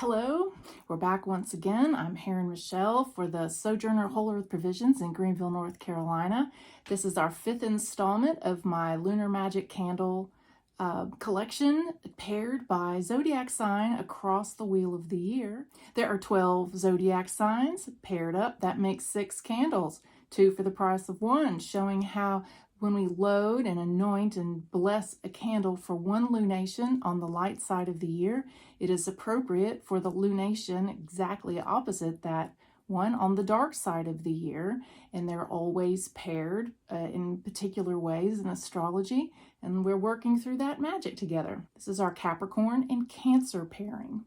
Hello, we're back once again. I'm Heron Michelle for the Sojourner Whole Earth Provisions in Greenville, North Carolina. This is our 5th installment of my Lunar Magic candle collection paired by zodiac sign across the wheel of the year. There are 12 zodiac signs paired up. That makes 6 candles, 2 for the price of 1, showing how when we load and anoint and bless a candle for one lunation on the light side of the year, it is appropriate for the lunation exactly opposite that one on the dark side of the year. And they're always paired in particular ways in astrology. And we're working through that magic together. This is our Capricorn and Cancer pairing.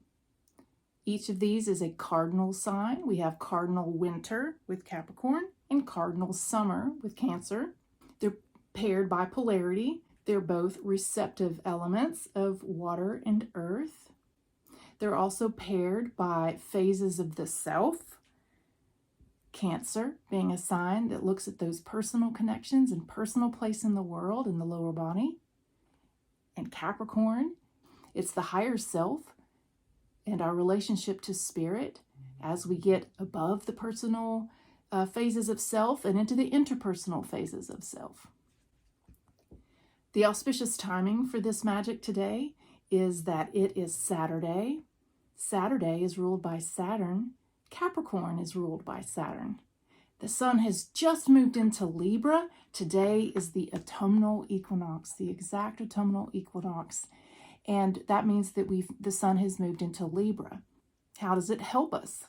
Each of these is a cardinal sign. We have cardinal winter with Capricorn and cardinal summer with Cancer. They're paired by polarity. They're both receptive elements of water and earth. They're also paired by phases of the self. Cancer being a sign that looks at those personal connections and personal place in the world in the lower body. And Capricorn, it's the higher self and our relationship to spirit as we get above the personal phases of self and into the interpersonal phases of self. The auspicious timing for this magic today is that it is Saturday. Saturday is ruled by Saturn. Capricorn is ruled by Saturn. The sun has just moved into Libra. Today is the autumnal equinox, the exact autumnal equinox. And that means that the sun has moved into Libra. How does it help us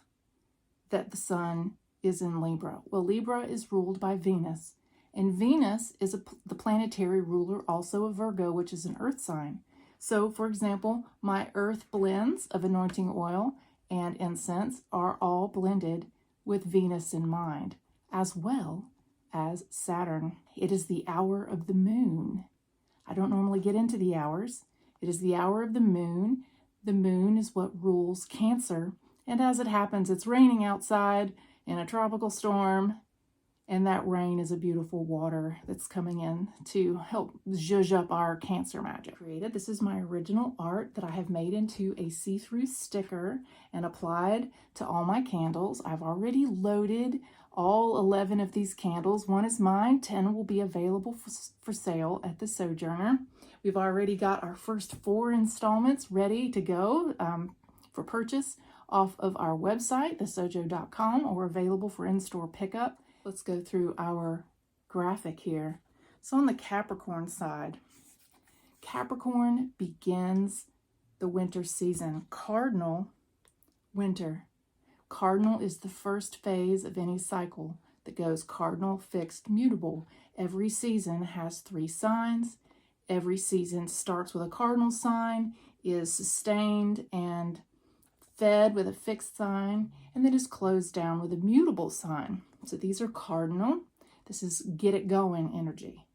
that the sun is in Libra? Well, Libra is ruled by Venus, and Venus is the planetary ruler also of Virgo, which is an earth sign. So, for example, my earth blends of anointing oil and incense are all blended with Venus in mind, as well as Saturn. It is the hour of the moon. I don't normally get into the hours. It is the hour of the moon. The moon is what rules Cancer. And as it happens, it's raining outside in a tropical storm, and that rain is a beautiful water that's coming in to help zhuzh up our Cancer magic. This is my original art that I have made into a see-through sticker and applied to all my candles. I've already loaded all 11 of these candles. 1 is mine, 10 will be available for sale at the Sojourner. We've already got our first 4 installments ready to go for purchase off of our website, thesojo.com, or available for in-store pickup. Let's go through our graphic here. So on the Capricorn side, Capricorn begins the winter season. Cardinal, winter. Cardinal is the first phase of any cycle that goes cardinal, fixed, mutable. Every season has 3 signs. Every season starts with a cardinal sign, is sustained and fed with a fixed sign, and then is closed down with a mutable sign. So these are cardinal. This is get it going energy.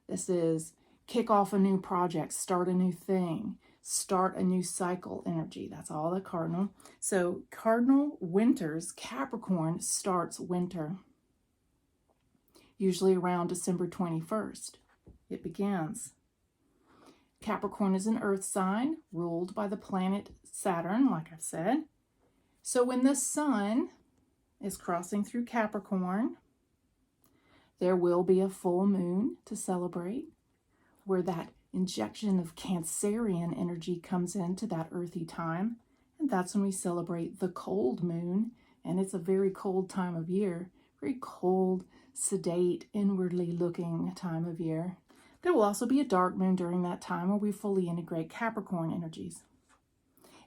This is kick off a new project, start a new thing, start a new cycle energy. That's all the cardinal. So cardinal winters, Capricorn starts winter. Usually around December 21st. It begins. Capricorn is an earth sign ruled by the planet Saturn, like I've said. So when the sun is crossing through Capricorn, there will be a full moon to celebrate, where that injection of Cancerian energy comes into that earthy time. And that's when we celebrate the cold moon. And it's a very cold time of year, very cold, sedate, inwardly looking time of year. There will also be a dark moon during that time where we fully integrate Capricorn energies.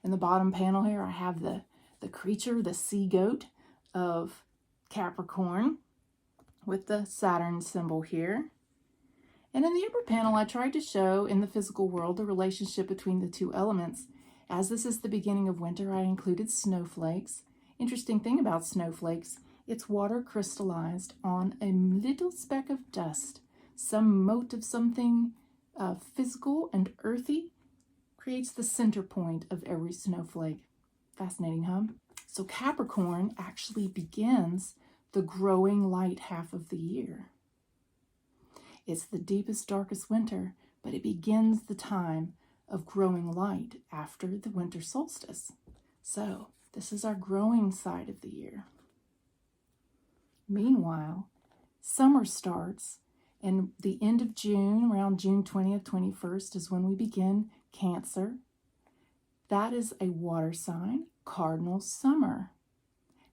In the bottom panel here, I have the creature, the sea goat of Capricorn with the Saturn symbol here. And in the upper panel, I tried to show in the physical world the relationship between the 2 elements. As this is the beginning of winter, I included snowflakes. Interesting thing about snowflakes, it's water crystallized on a little speck of dust. Some mote of something physical and earthy creates the center point of every snowflake. Fascinating, huh? So Capricorn actually begins the growing light half of the year. It's the deepest, darkest winter, but it begins the time of growing light after the winter solstice. So this is our growing side of the year. Meanwhile, summer starts, and the end of June, around June 20th, 21st, is when we begin Cancer. That is a water sign, cardinal summer.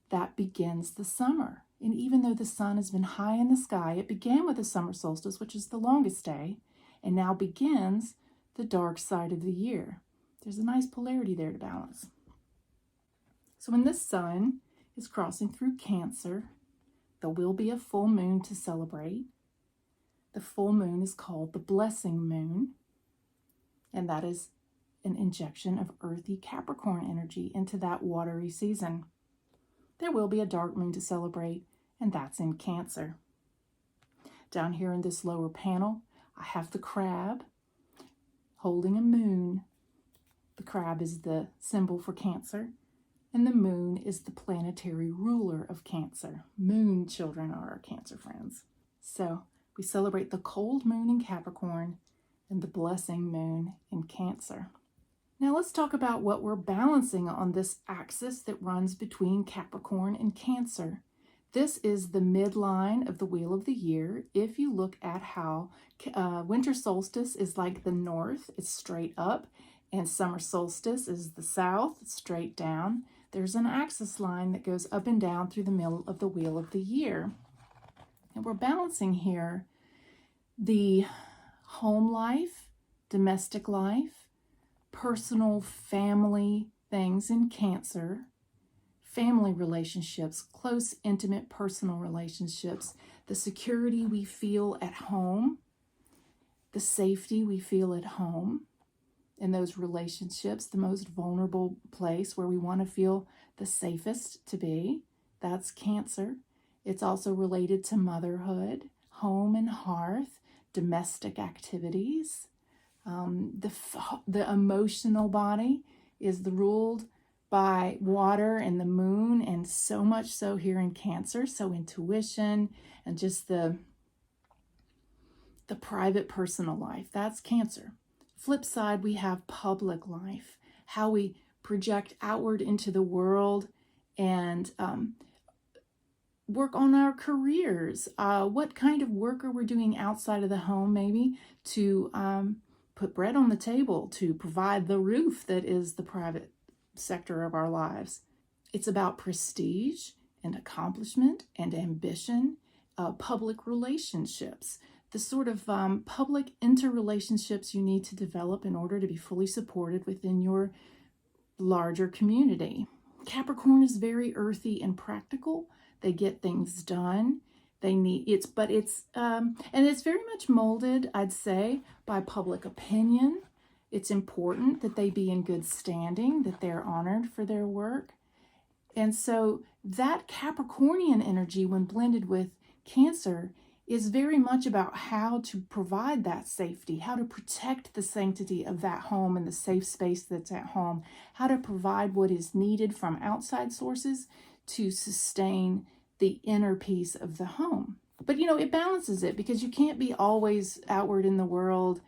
That begins the summer. And even though the sun has been high in the sky, it began with the summer solstice, which is the longest day, and now begins the dark side of the year. There's a nice polarity there to balance. So when the sun is crossing through Cancer, there will be a full moon to celebrate. The full moon is called the blessing moon, and that is an injection of earthy Capricorn energy into that watery season. There will be a dark moon to celebrate, and that's in Cancer. Down here in this lower panel, I have the crab holding a moon. The crab is the symbol for Cancer, and the moon is the planetary ruler of Cancer. Moon children are our Cancer friends. So we celebrate the cold moon in Capricorn and the blessing moon in Cancer. Now let's talk about what we're balancing on this axis that runs between Capricorn and Cancer. This is the midline of the wheel of the year. If you look at how winter solstice is like the north, it's straight up, and summer solstice is the south, it's straight down. There's an axis line that goes up and down through the middle of the wheel of the year. And we're balancing here the home life, domestic life, personal family things in Cancer, family relationships, close, intimate, personal relationships, the security we feel at home, the safety we feel at home in those relationships, the most vulnerable place where we want to feel the safest to be. That's Cancer. It's also related to motherhood, home and hearth, domestic activities. The emotional body is ruled by water and the moon, and so much so here in Cancer. So intuition and just the private personal life, that's Cancer. Flip side, we have public life, how we project outward into the world and work on our careers. What kind of work are we doing outside of the home, maybe to put bread on the table, to provide the roof that is the private sector of our lives. It's about prestige and accomplishment and ambition, public relationships, the sort of public interrelationships you need to develop in order to be fully supported within your larger community. Capricorn is very earthy and practical. They get things done. And it's very much molded, I'd say, by public opinion. It's important that they be in good standing, that they're honored for their work. And so that Capricornian energy, when blended with Cancer, is very much about how to provide that safety, how to protect the sanctity of that home and the safe space that's at home, how to provide what is needed from outside sources to sustain the inner peace of the home. But, it balances it, because you can't be always outward in the world,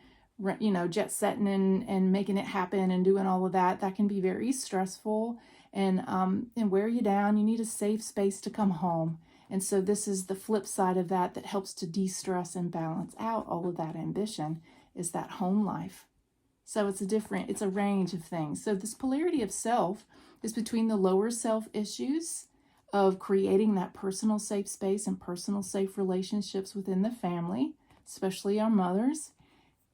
jet setting and making it happen and doing all of that. That can be very stressful and wear you down. You need a safe space to come home. And so this is the flip side of that helps to de-stress and balance out all of that ambition, is that home life. So it's a range of things. So this polarity of self is between the lower self issues of creating that personal safe space and personal safe relationships within the family, especially our mothers.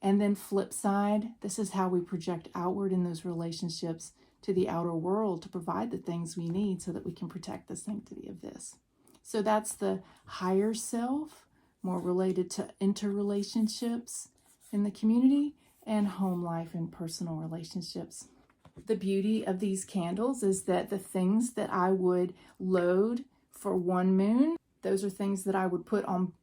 And then flip side, this is how we project outward in those relationships to the outer world to provide the things we need so that we can protect the sanctity of this. So that's the higher self, more related to interrelationships in the community and home life and personal relationships. The beauty of these candles is that the things that I would load for one moon, those are things that I would put on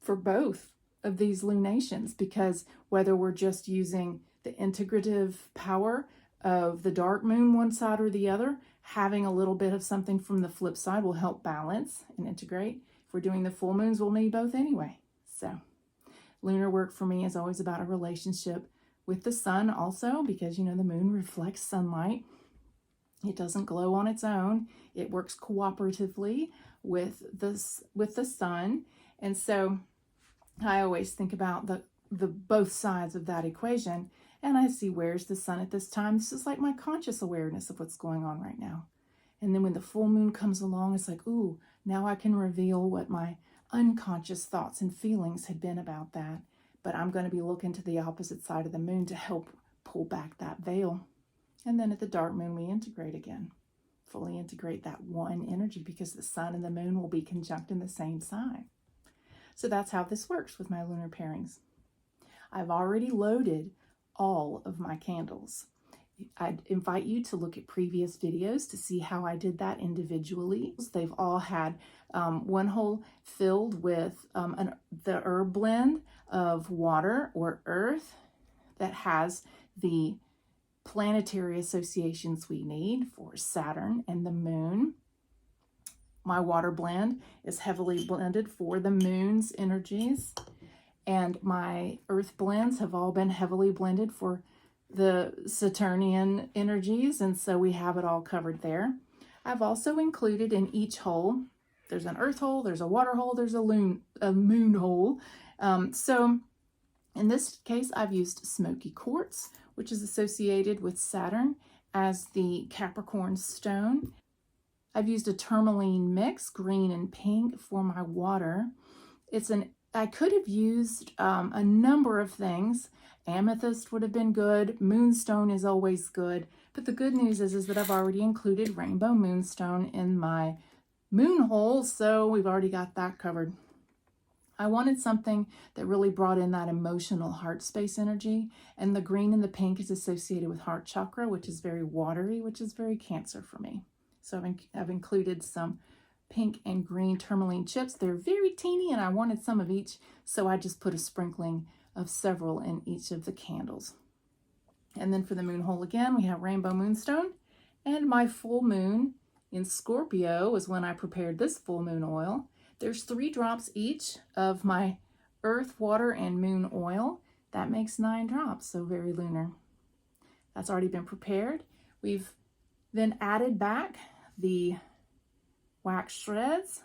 for both of these lunations, because whether we're just using the integrative power of the dark moon one side or the other, having a little bit of something from the flip side will help balance and integrate. If we're doing the full moons, we'll need both anyway. So lunar work for me is always about a relationship with the sun also, because the moon reflects sunlight. It doesn't glow on its own. It works cooperatively with the sun. And so I always think about the both sides of that equation, and I see, where's the sun at this time? This is like my conscious awareness of what's going on right now. And then when the full moon comes along, it's like, ooh, now I can reveal what my unconscious thoughts and feelings had been about that. But I'm going to be looking to the opposite side of the moon to help pull back that veil. And then at the dark moon, we integrate again, fully integrate that one energy, because the sun and the moon will be conjunct in the same sign. So that's how this works with my lunar pairings. I've already loaded all of my candles. I'd invite you to look at previous videos to see how I did that individually. They've all had one hole filled with the herb blend of water or earth that has the planetary associations we need for Saturn and the moon. My water blend is heavily blended for the moon's energies, and my earth blends have all been heavily blended for the Saturnian energies, and so we have it all covered there. I've also included in each hole, there's an earth hole, there's a water hole, there's a moon hole. So in this case, I've used smoky quartz, which is associated with Saturn as the Capricorn stone. I've used a tourmaline mix, green and pink, for my water. I could have used a number of things. Amethyst would have been good. Moonstone is always good. But the good news is that I've already included rainbow moonstone in my moon hole, so we've already got that covered. I wanted something that really brought in that emotional heart space energy, and the green and the pink is associated with heart chakra, which is very watery, which is very Cancer for me. So I've included some pink and green tourmaline chips. They're very teeny, and I wanted some of each, so I just put a sprinkling of several in each of the candles. And then for the moon hole again, we have rainbow moonstone, and my full moon in Scorpio is when I prepared this full moon oil. There's 3 drops each of my earth, water, and moon oil. That makes 9 drops, so very lunar. That's already been prepared. We've then added back the wax shreds,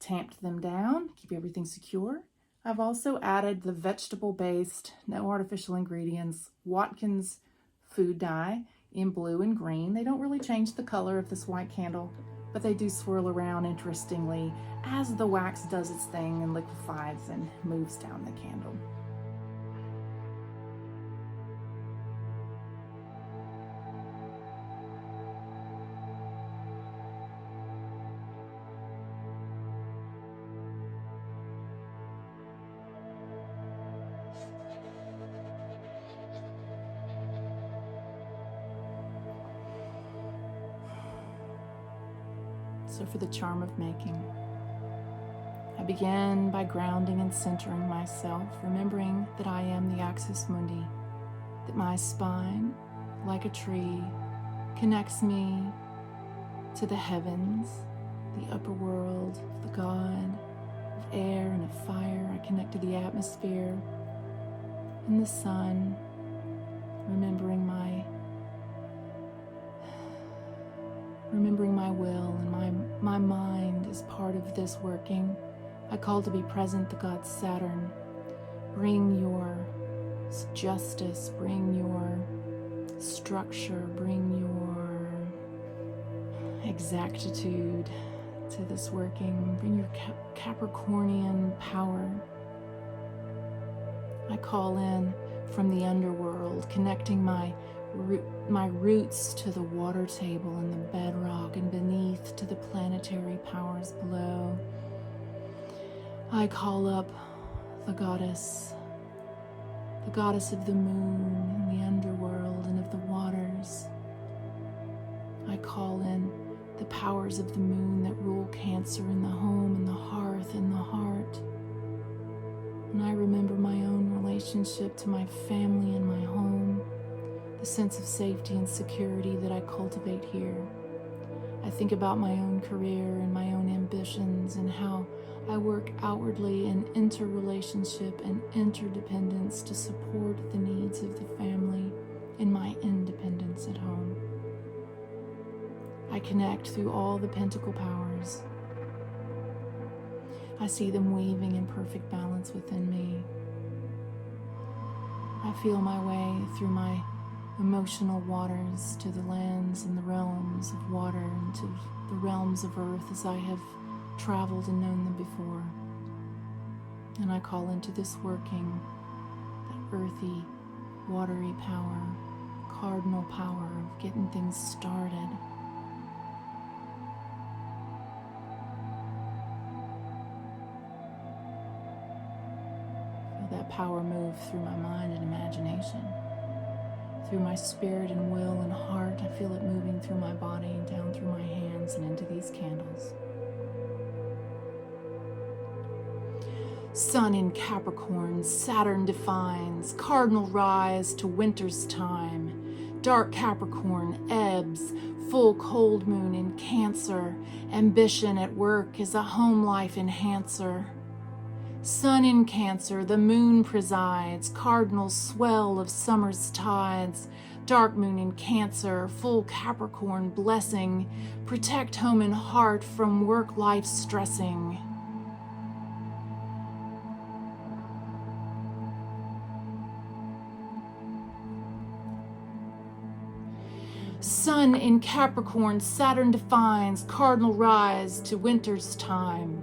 tamped them down, keep everything secure. I've also added the vegetable-based, no artificial ingredients, Watkins food dye in blue and green. They don't really change the color of this white candle, but they do swirl around interestingly as the wax does its thing and liquefies and moves down the candle. So for the charm of making, I begin by grounding and centering myself, remembering that I am the axis mundi, that my spine, like a tree, connects me to the heavens, the upper world, the God of air and of fire. I connect to the atmosphere and the sun, remembering my will, and my mind is part of this working. I call to be present the god Saturn. Bring your justice, bring your structure, bring your exactitude to this working. Bring your Capricornian power. I call in from the underworld, connecting my roots to the water table and the bedrock, and beneath to the planetary powers below. I call up the goddess of the moon and the underworld and of the waters. I call in the powers of the moon that rule Cancer in the home and the hearth and the heart. And I remember my own relationship to my family and my home, the sense of safety and security that I cultivate here. I think about my own career and my own ambitions and how I work outwardly in interrelationship and interdependence to support the needs of the family and my independence at home. I connect through all the pentacle powers. I see them weaving in perfect balance within me. I feel my way through my emotional waters to the lands and the realms of water and to the realms of earth as I have traveled and known them before. And I call into this working that earthy, watery power, cardinal power of getting things started. Feel that power move through my mind and imagination, through my spirit and will and heart. I feel it moving through my body and down through my hands and into these candles. Sun in Capricorn, Saturn defines, cardinal rise to winter's time. Dark Capricorn ebbs, full cold moon in Cancer. Ambition at work is a home life enhancer. Sun in Cancer, the moon presides, cardinal swell of summer's tides. Dark moon in Cancer, full Capricorn blessing. Protect home and heart from work-life stressing. Sun in Capricorn, Saturn defines, cardinal rise to winter's time.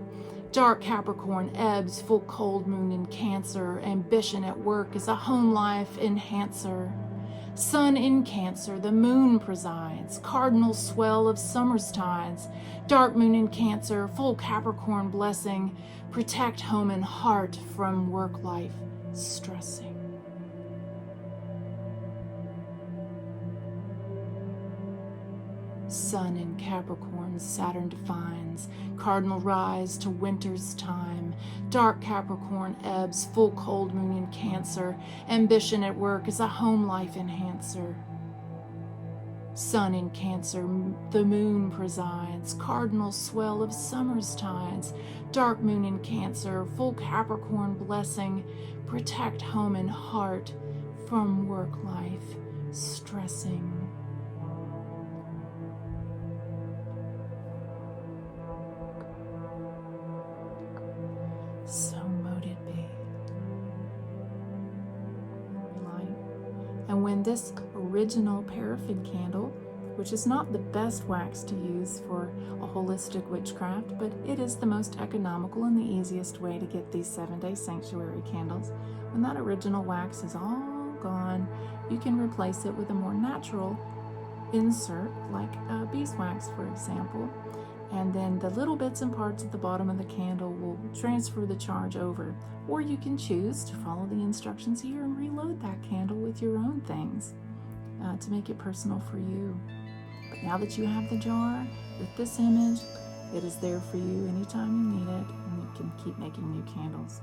Dark Capricorn ebbs, full cold moon in Cancer. Ambition at work is a home life enhancer. Sun in Cancer, the moon presides, cardinal swell of summer's tides. Dark moon in Cancer, full Capricorn blessing. Protect home and heart from work life stressing. Sun in Capricorn, Saturn defines, cardinal rise to winter's time. Dark Capricorn ebbs, full cold moon in Cancer. Ambition at work is a home life enhancer. Sun in Cancer, the moon presides, cardinal swell of summer's tides. Dark moon in Cancer, full Capricorn blessing. Protect home and heart from work life stressing. So mote it be. Light. And when this original paraffin candle, which is not the best wax to use for a holistic witchcraft, but it is the most economical and the easiest way to get these 7-day sanctuary candles, when that original wax is all gone, you can replace it with a more natural insert, like beeswax, for example. And then the little bits and parts at the bottom of the candle will transfer the charge over. Or you can choose to follow the instructions here and reload that candle with your own things to make it personal for you. But now that you have the jar with this image, it is there for you anytime you need it, and you can keep making new candles.